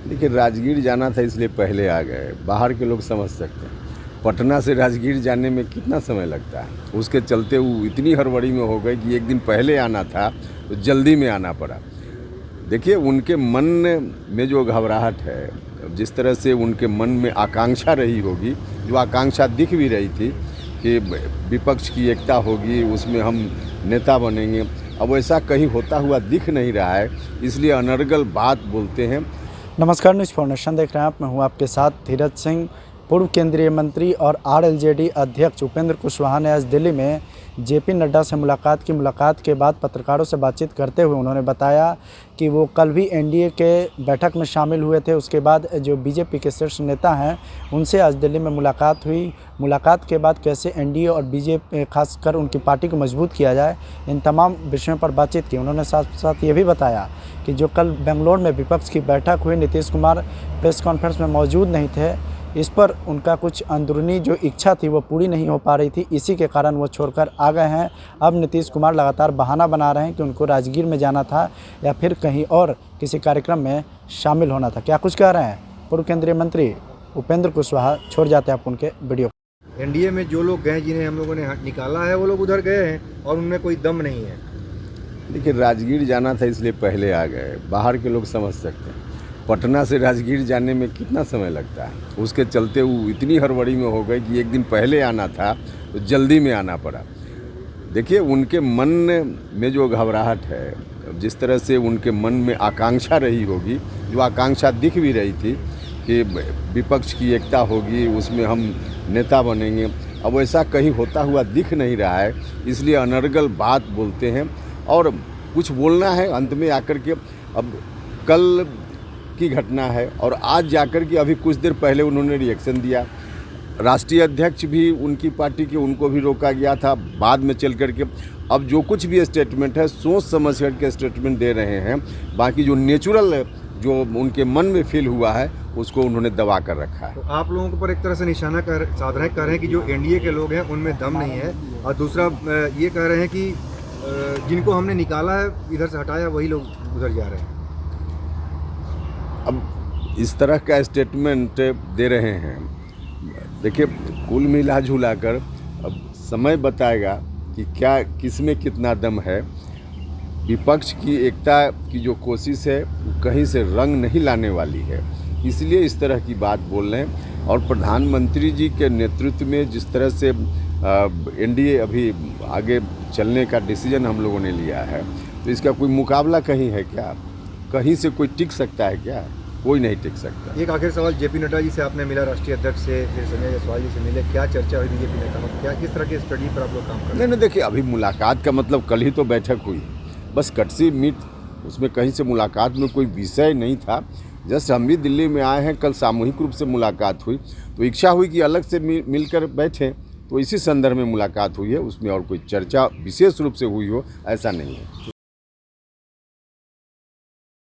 देखिए, राजगीर जाना था इसलिए पहले आ गए। बाहर के लोग समझ सकते हैं, पटना से राजगीर जाने में कितना समय लगता है। उसके चलते वो इतनी हड़बड़ी में हो गए कि एक दिन पहले आना था तो जल्दी में आना पड़ा। देखिए, उनके मन में जो घबराहट है, जिस तरह से उनके मन में आकांक्षा रही होगी, जो आकांक्षा दिख भी रही थी कि विपक्ष की एकता होगी, उसमें हम नेता बनेंगे, अब ऐसा कहीं होता हुआ दिख नहीं रहा है, इसलिए अनर्गल बात बोलते हैं। नमस्कार, न्यूज़ फॉर देख रहे हैं आप। मैं हूं आपके साथ धीरज सिंह। पूर्व केंद्रीय मंत्री और आरएलजेडी अध्यक्ष उपेंद्र कुशवाहा ने आज दिल्ली में जेपी नड्डा से मुलाकात की। मुलाकात के बाद पत्रकारों से बातचीत करते हुए उन्होंने बताया कि वो कल भी एनडीए के बैठक में शामिल हुए थे। उसके बाद जो बीजेपी के शीर्ष नेता हैं उनसे आज दिल्ली में मुलाकात हुई। मुलाकात के बाद कैसे एनडीए और बीजेपी, खासकर उनकी पार्टी को मजबूत किया जाए, इन तमाम विषयों पर बातचीत की। उन्होंने साथ साथ ये भी बताया कि जो कल बेंगलोर में विपक्ष की बैठक हुई, नीतीश कुमार प्रेस कॉन्फ्रेंस में मौजूद नहीं थे, इस पर उनका कुछ अंदरूनी जो इच्छा थी वो पूरी नहीं हो पा रही थी, इसी के कारण वो छोड़कर आ गए हैं। अब नीतीश कुमार लगातार बहाना बना रहे हैं कि उनको राजगीर में जाना था या फिर कहीं और किसी कार्यक्रम में शामिल होना था। क्या कुछ कह रहे हैं पूर्व केंद्रीय मंत्री उपेंद्र कुशवाहा? छोड़ जाते हैं आप उनके वीडियो। एनडीए में जो लोग गए, जिन्हें हम लोगों ने निकाला है, वो लोग उधर गए हैं और उनमें कोई दम नहीं है। देखिए, राजगीर जाना था इसलिए पहले आ गए। बाहर के लोग समझ सकते हैं, पटना से राजगीर जाने में कितना समय लगता है। उसके चलते वो इतनी हड़बड़ी में हो गए कि एक दिन पहले आना था तो जल्दी में आना पड़ा। देखिए, उनके मन में जो घबराहट है, जिस तरह से उनके मन में आकांक्षा रही होगी, जो आकांक्षा दिख भी रही थी कि विपक्ष की एकता होगी, उसमें हम नेता बनेंगे, अब ऐसा कहीं होता हुआ दिख नहीं रहा है, इसलिए अनर्गल बात बोलते हैं और कुछ बोलना है अंत में आकर के। अब कल की घटना है और आज जाकर के अभी कुछ देर पहले उन्होंने रिएक्शन दिया। राष्ट्रीय अध्यक्ष भी उनकी पार्टी के, उनको भी रोका गया था, बाद में चल करके अब जो कुछ भी स्टेटमेंट है सोच समझ करके स्टेटमेंट दे रहे हैं। बाकी जो नेचुरल, जो उनके मन में फील हुआ है, उसको उन्होंने दबा कर रखा है। तो आप लोगों के ऊपर एक तरह से निशाना साध रहे हैं कि जो एनडीए के लोग हैं उनमें दम नहीं है, और दूसरा ये कह रहे हैं कि जिनको हमने निकाला है, इधर से हटाया, वही लोग उधर जा रहे हैं। अब इस तरह का स्टेटमेंट दे रहे हैं। देखिए, कुल मिला जुला कर अब समय बताएगा कि क्या किसमें कितना दम है। विपक्ष की एकता की जो कोशिश है वो कहीं से रंग नहीं लाने वाली है, इसलिए इस तरह की बात बोल रहे हैं। और प्रधानमंत्री जी के नेतृत्व में जिस तरह से एनडीए अभी आगे चलने का डिसीजन हम लोगों ने लिया है, तो इसका कोई मुकाबला कहीं है क्या? कहीं से कोई टिक सकता है क्या? कोई नहीं टिक सकता। एक आखिर सवाल, जेपी नड्डा जी से आपने मिला, राष्ट्रीय अध्यक्ष से, फिर संजय जायसवाल जी से मिले, क्या चर्चा हुई बीजेपी नेताओं में? क्या किस तरह की स्टडी पर आप लोग काम कर रहे हैं? नहीं, देखिए, अभी मुलाकात का मतलब कल ही तो बैठक हुई, बस कटसी मीट, उसमें कहीं से मुलाकात में कोई विषय नहीं था। जस्ट हम भी दिल्ली में आए हैं, कल सामूहिक रूप से मुलाकात हुई, तो इच्छा हुई कि अलग से मिलकर बैठें, तो इसी संदर्भ में मुलाकात हुई है। उसमें और कोई चर्चा विशेष रूप से हुई हो ऐसा नहीं है।